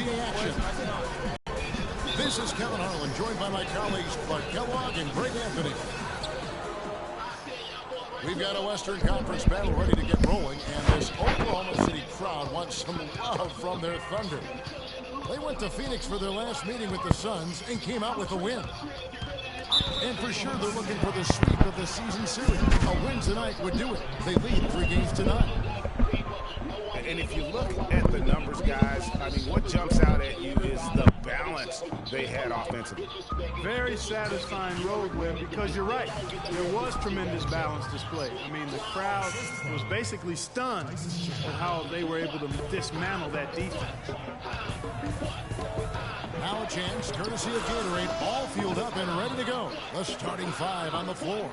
NBA action. This is Kevin Harlan, joined by my colleagues Clark Kellogg and Greg Anthony. We've got a Western Conference battle ready to get rolling, and this Oklahoma City crowd wants some love from their Thunder. They went to Phoenix for their last meeting with the Suns and came out with a win. And for sure, they're looking for the sweep of the season series. A win tonight would do it. They lead 3-0. And if you look at the numbers, guys, I mean, what jumps out at you is the balance they had offensively. Very satisfying road win, because you're right. There was tremendous balance displayed. I mean, the crowd was basically stunned at how they were able to dismantle that defense. Now a chance, courtesy of Gatorade, all fueled up and ready to go. The starting five on the floor.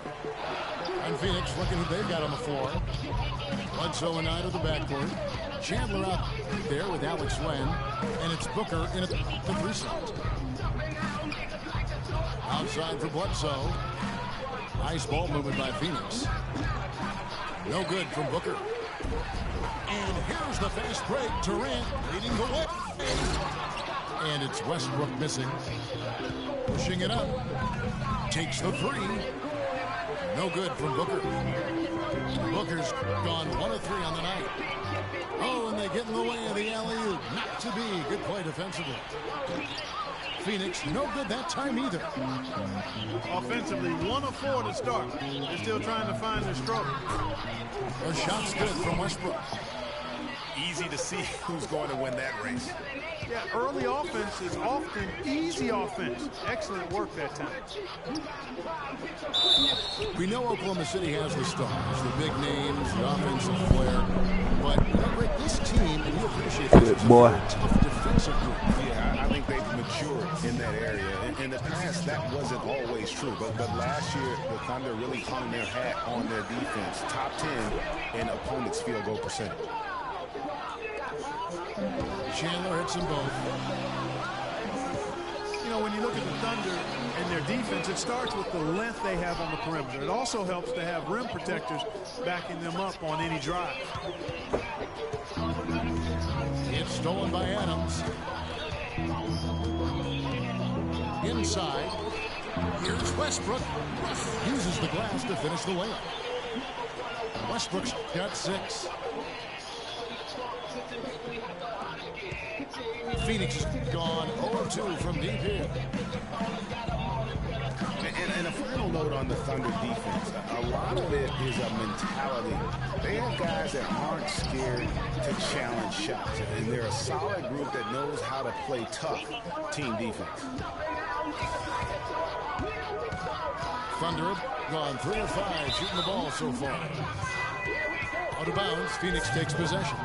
And Phoenix looking who they've got on the floor. Bledsoe and Knight of the backcourt. Chandler out there with Alex Len. And it's Booker in at the 3 slot. Outside for Bledsoe. Nice ball movement by Phoenix. No good from Booker. And here's the fast break. Durant leading the way. And it's Westbrook missing. Pushing it up. Takes the 3. No good from Booker. Booker's gone 1 of 3 on the night. Oh, and they get in the way of the alley-oop. Not to be. Good play defensively. Phoenix, no good that time either. Offensively, 1 of 4 to start. They're still trying to find their stroke. A shot's good from Westbrook. Easy to see who's going to win that race. Yeah, early offense is often easy offense. Excellent work that time. We know Oklahoma City has the stars, the big names, the offensive flair. But Rick, this team, and you appreciate this, is a tough defensive group. Yeah, I think they've matured in that area. In the past, that wasn't always true. But last year, the Thunder really hung their hat on their defense. Top 10 in opponents' field goal percentage. Chandler hits them both. You know, when you look at the Thunder and their defense, it starts with the length they have on the perimeter. It also helps to have rim protectors backing them up on any drive. It's stolen by Adams. Inside. Here's Westbrook. Uses the glass to finish the layup. Westbrook's got 6. Phoenix has gone 0-2 from deep here. And a final note on the Thunder defense. A lot of it is a mentality. They have guys that aren't scared to challenge shots. And they're a solid group that knows how to play tough team defense. Thunder have gone 3 of 5 shooting the ball so far. Out of bounds, Phoenix takes possession.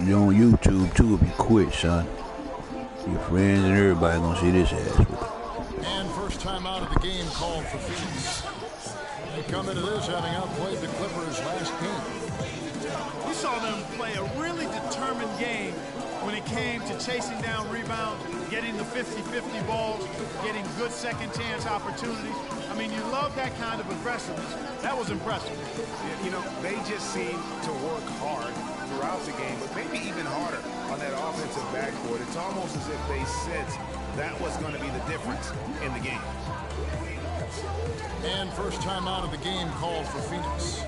You're on YouTube too if you quit, son. Your friends and everybody gonna see this ass. And first time out of the game called for Phoenix. They come into this having outplayed the Clippers last game. We saw them play a really determined game when it came to chasing down rebounds, getting the 50-50 balls, getting good second chance opportunities. I mean, you love that kind of aggressiveness. That was impressive. You know, they just seem to work hard throughout the game, but maybe even harder on that offensive backcourt. It's almost as if they sensed that was going to be the difference in the game. And first time out of the game called for Phoenix.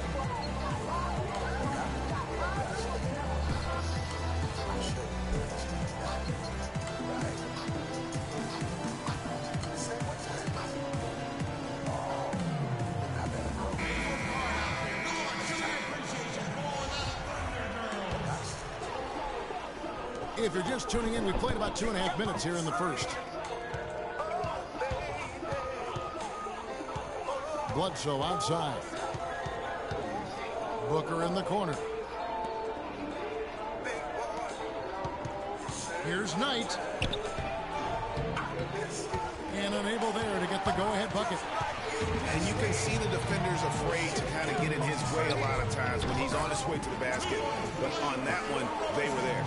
If you're just tuning in, we played about 2.5 minutes here in the first. Bledsoe outside. Booker in the corner. Here's Knight. And unable there to get the go-ahead bucket. And you can see the defenders afraid to kind of get in his way a lot of times when he's on his way to the basket. But on that one, they were there.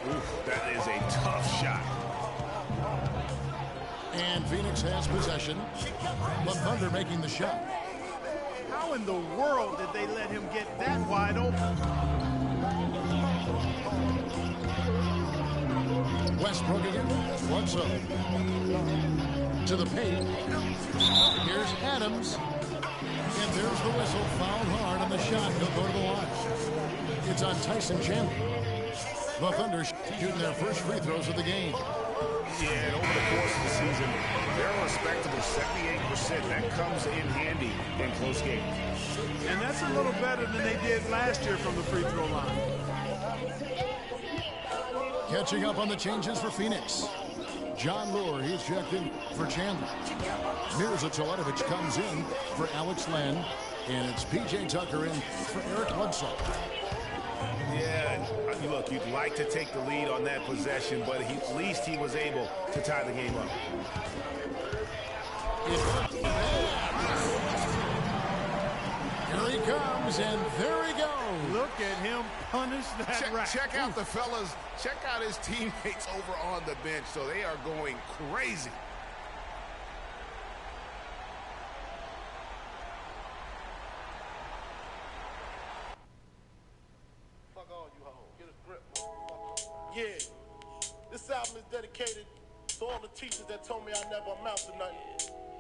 Oof, that is a tough shot. And Phoenix has possession. The Thunder making the shot. How in the world did they let him get that wide open? Westbrook again. Bledsoe. To the paint. Here's Adams. And there's the whistle. Fouled hard on the shot. He'll go to the line. It's on Tyson Chandler. The Thunder shooting their first free throws of the game. Yeah, and over the course of the season, they're a respectable 78%. That comes in handy in close games. And that's a little better than they did last year from the free throw line. Catching up on the changes for Phoenix. John Lure, he's checked in for Chandler. Mirza Teletovic comes in for Alex Len. And it's P.J. Tucker in for Eric Bledsoe. Yeah, look, you'd like to take the lead on that possession, but at least he was able to tie the game up. Here he comes, and there he goes. Look at him punish that rack. Check out the fellas. Check out his teammates over on the bench. So they are going crazy. Yeah, this album is dedicated to all the teachers that told me I never amount to nothing.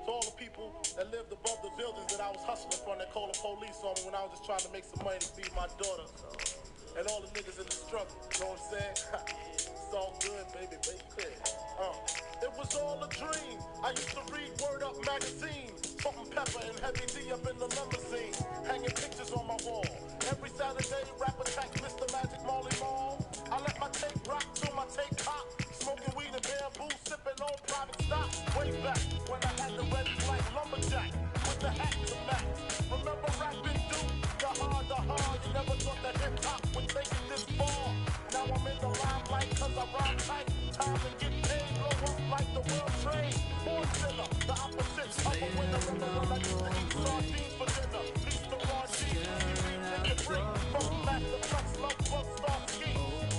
To all the people that lived above the buildings that I was hustling from that called the police on me when I was just trying to make some money to feed my daughter. And all the niggas in the struggle, you know what I'm saying? It's all good, baby, clear. It was all a dream. I used to read Word Up magazine, Salt and Pepper and Heavy D up in the limousine, hanging pictures on my wall. Every Saturday, rap attacks Mr. Magic Marley Marl. I let my tape rock till my tape pop, smoking weed and bamboo, sipping on private stock. Way back when I had the red like lumberjack with the hat to match. Remember rapping, dude? The hard, you never thought that hip-hop would take it this far. Now I'm in the limelight cause I rhyme tight. Time to get paid, blow up like the world trade. Born sinner, the opposite of a winner. Remember I used to eat sardines for dinner. Peace to Ron G, nigga free. From Master Flex, love, bust, start ski.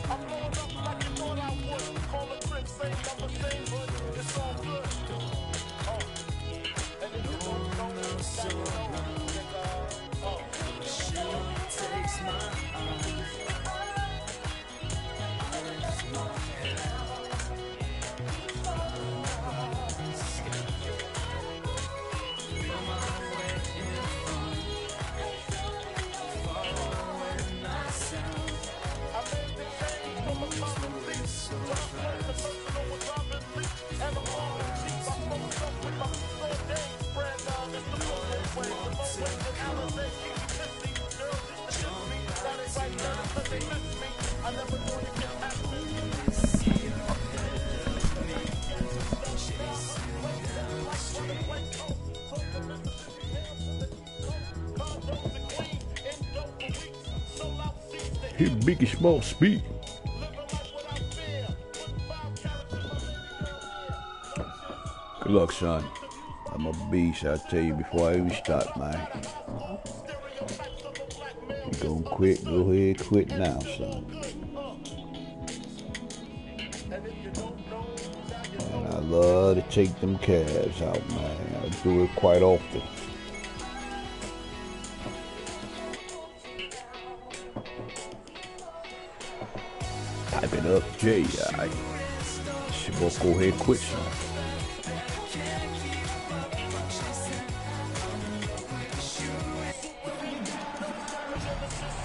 I'm blowing up like you thought I would. Call a crib, same number, same hood. It's all good. And if you don't know, now you know. Takes my eyes. Here, Biggie Small speak. Good luck, son. I'm a beast, I'll tell you before I even start, man. You gonna quit? Go ahead, quit now, son. And I love to take them calves out, man. I do it quite often. Type it up, J. She will go ahead, quit, son.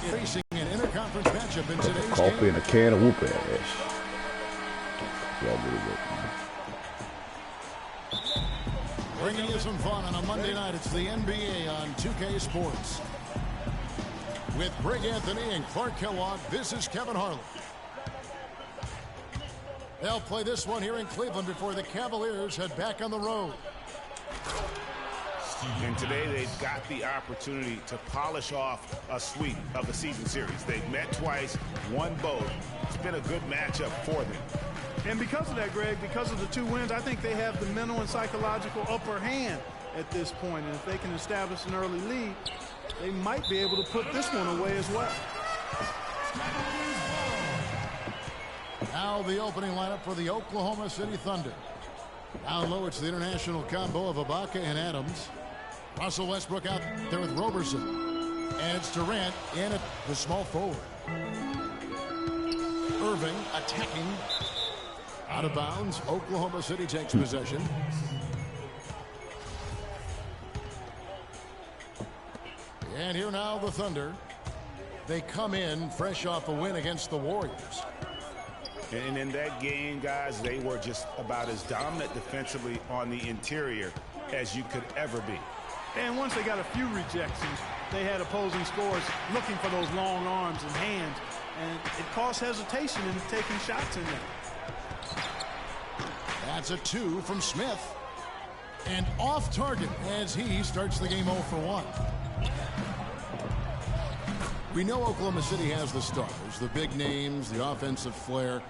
Facing an interconference matchup in today's Coffee game. and a can of whoop ass. Y'all really good, man. Bringing you some fun on a Monday night. It's the NBA on 2K Sports. With Greg Anthony and Clark Kellogg, this is Kevin Harlan. They'll play this one here in Cleveland before the Cavaliers head back on the road. And today they've got the opportunity to polish off a sweep of the season series. They've met twice, won both. It's been a good matchup for them. And because of that, Greg, because of the 2 wins, I think they have the mental and psychological upper hand at this point. And if they can establish an early lead, they might be able to put this one away as well. Now the opening lineup for the Oklahoma City Thunder. Down low, it's the international combo of Ibaka and Adams. Russell Westbrook out there with Roberson. And it's Durant in at the small forward. Irving attacking. Out of bounds. Oklahoma City takes possession. And here now the Thunder. They come in fresh off a win against the Warriors. And in that game, guys, they were just about as dominant defensively on the interior as you could ever be. And once they got a few rejections, they had opposing scorers looking for those long arms and hands. And it caused hesitation in taking shots in there. That's a 2 from Smith. And off target as he starts the game 0 for 1. We know Oklahoma City has the stars, the big names, the offensive flair.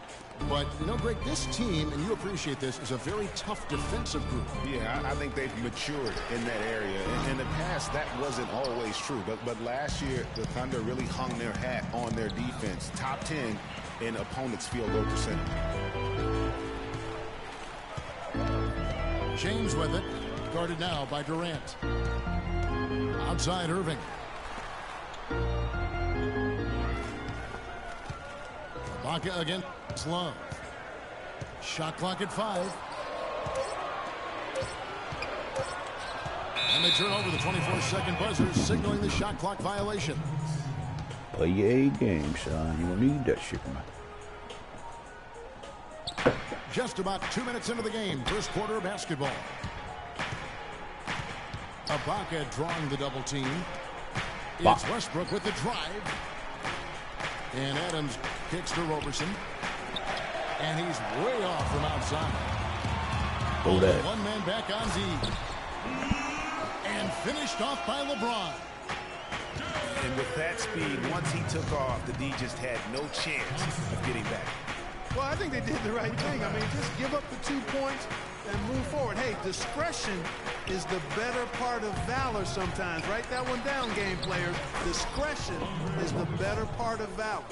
But, you know, Greg, this team, and you appreciate this, is a very tough defensive group. Yeah, I think they've matured in that area. In the past, that wasn't always true. But last year, the Thunder really hung their hat on their defense. Top 10 in opponents' field goal percentage. James with it, guarded now by Durant. Outside Irving. Ibaka against Love. Shot clock at 5. And they turn over the 24-second buzzer, signaling the shot clock violation. Play your A game, son. You don't need that shit, man. Just about 2 minutes into the game, first quarter of basketball. Ibaka drawing the double team. It's Westbrook with the drive. And Adams kicks to Roberson. And he's way off from outside. Hold that. One man back on D. And finished off by LeBron. And with that speed, once he took off, the D just had no chance of getting back. Well, I think they did the right thing. I mean, just give up the 2 points and move forward. Hey, discretion is the better part of valor sometimes. Write that one down, game players. Discretion is the better part of valor.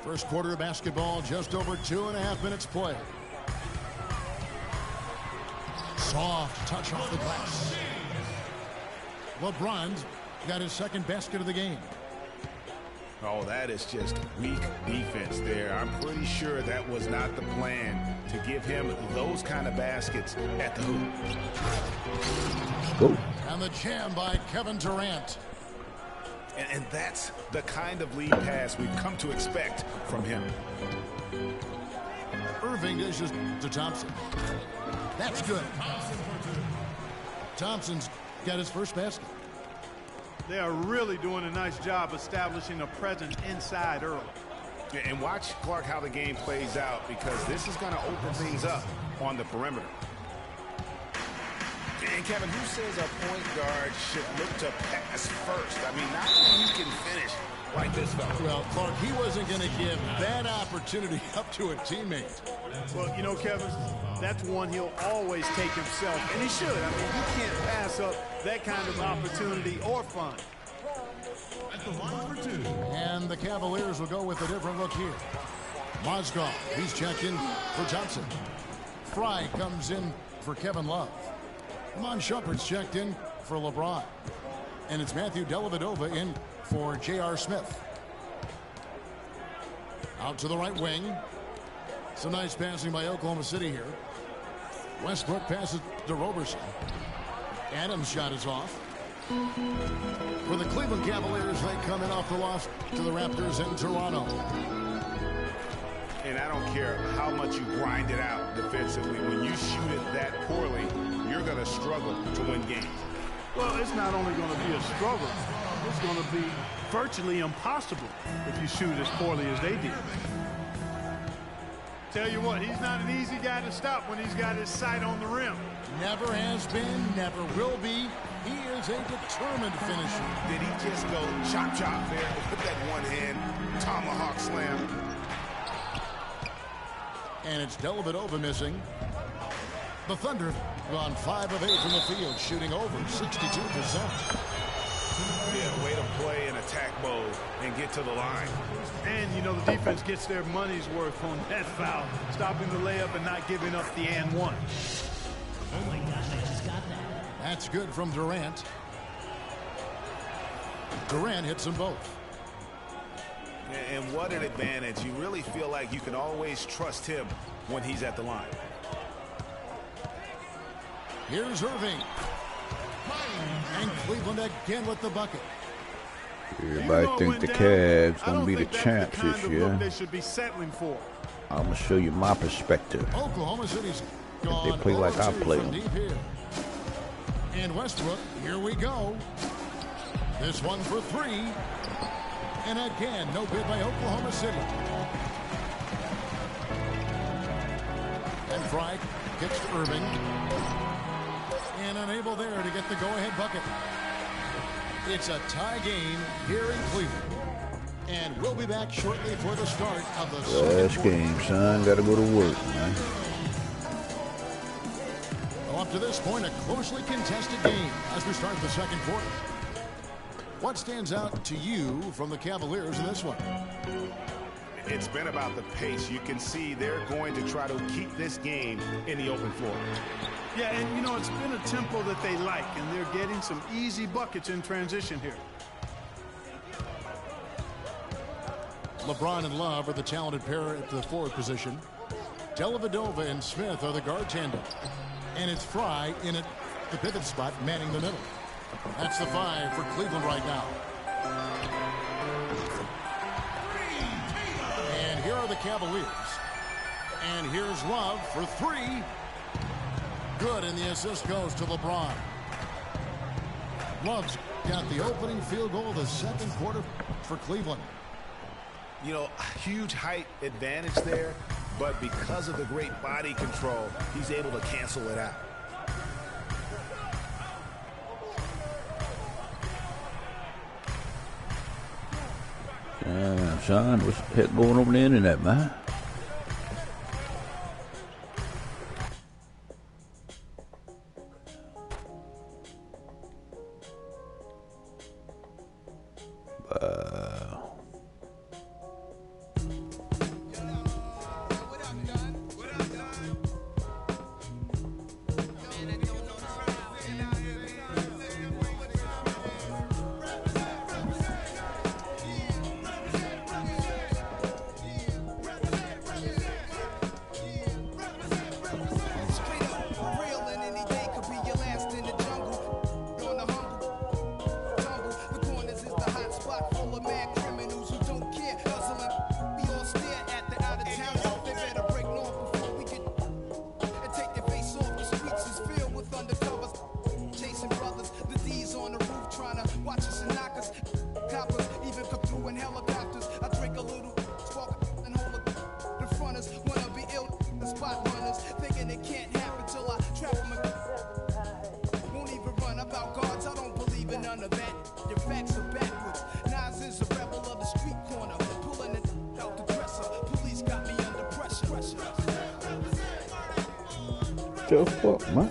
First quarter of basketball, just over 2.5 minutes play. Soft touch off the glass. LeBron's got his second basket of the game. Oh, that is just weak defense there. I'm pretty sure that was not the plan to give him those kind of baskets at the hoop. Go. And the jam by Kevin Durant. And that's the kind of lead pass we've come to expect from him. Irving dishes to Thompson. That's good. Thompson's got his first basket. They are really doing a nice job establishing a presence inside early. Yeah, and watch, Clark, how the game plays out, because this is going to open things up on the perimeter. And Kevin, who says a point guard should look to pass first? I mean, not when you can finish like this fella. Well, Clark, he wasn't going to give that opportunity up to a teammate. Well, you know, Kevin, that's one he'll always take himself, and he should. I mean, you can't pass up that kind of opportunity or fun. And the Cavaliers will go with a different look here. Mozgov, he's checked in for Johnson. Fry comes in for Kevin Love. Amon Shumpert's checked in for LeBron. And it's Matthew Dellavedova in for J.R. Smith. Out to the right wing. Some nice passing by Oklahoma City here. Westbrook passes to Roberson. Adams' shot is off. For the Cleveland Cavaliers, they come in off the loss to the Raptors in Toronto. And I don't care how much you grind it out defensively. When you shoot it that poorly, you're going to struggle to win games. Well, it's not only going to be a struggle, it's going to be virtually impossible if you shoot as poorly as they did. Tell you what, he's not an easy guy to stop when he's got his sight on the rim. Never has been, never will be. He is a determined finisher. Did he just go chop there with that one hand tomahawk slam? And it's Dellavedova missing. The Thunder gone 5 of 8 from the field, shooting over 62%. Yeah, way to play in attack mode and get to the line. And, you know, the defense gets their money's worth on that foul, stopping the layup and not giving up the and one. Oh my goodness. That's good from Durant. Durant hits them both. And what an advantage. You really feel like you can always trust him when he's at the line. Here's Irving. And Cleveland again with the bucket. Everybody think the Cavs gonna be the champs this year. They should be settling for. I'm gonna show you my perspective. Oklahoma City's gone. They play like I play them. Deep here. And Westbrook, here we go. This one for three. And again, no good by Oklahoma City. And Fry kicks to Irving. And unable there to get the go-ahead bucket. It's a tie game here in Cleveland. And we'll be back shortly for the start of the last game, son. Gotta go to work, man. Well, up to this point, a closely contested game as we start the second quarter. What stands out to you from the Cavaliers in this one? It's been about the pace. You can see they're going to try to keep this game in the open floor. Yeah, and you know, it's been a tempo that they like, and they're getting some easy buckets in transition here. LeBron and Love are the talented pair at the forward position. Dellavedova and Smith are the guard tandem. And it's Fry in at the pivot spot, manning the middle. That's the 5 for Cleveland right now. And here are the Cavaliers. And here's Love for 3. Good, and the assist goes to LeBron. Love's got the opening field goal of the second quarter for Cleveland. You know, huge height advantage there, but because of the great body control, he's able to cancel it out. Son, what's the heck going over the internet, man? The fuck, man?